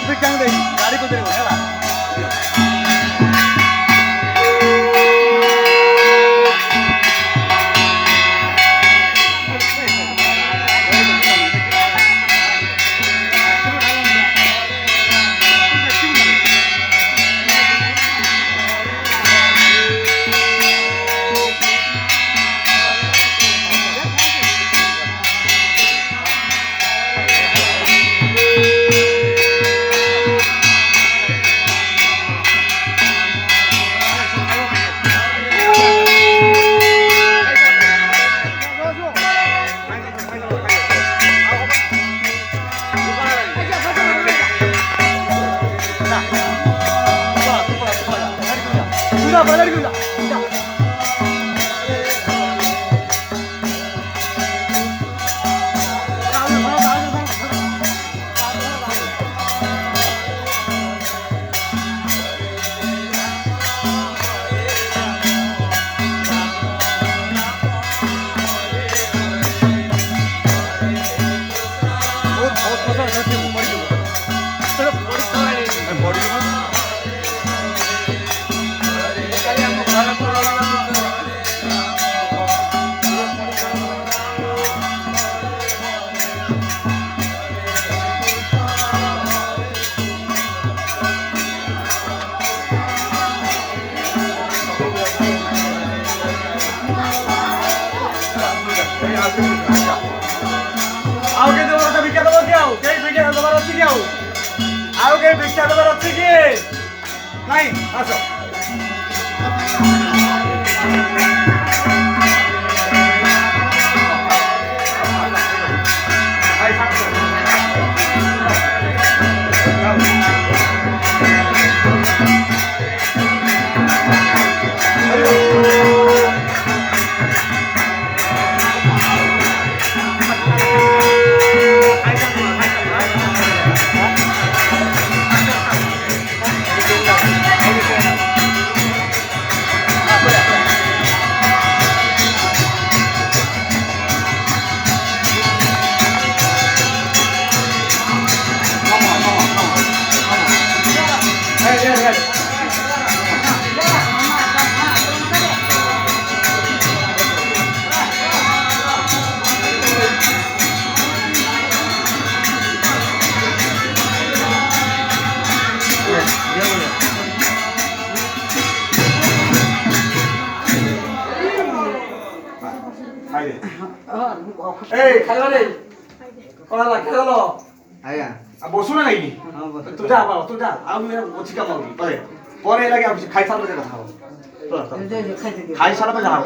बिचांग दे गाड़ी को दे हेला बदल गया आओ के दो तो बिका दो क्या हो कई बिका दो बार अच्छी क्या हो आओ के बिका दो बार अच्छी की नहीं आसो ए खाला रे कोला खेलो आया अब बसुना नहीं तू जा बाबा तू जा अब मैं ओछी काम होगी परे परे लगे अब खाई साल बजे कथा हो तो खाई साल बजे जाओ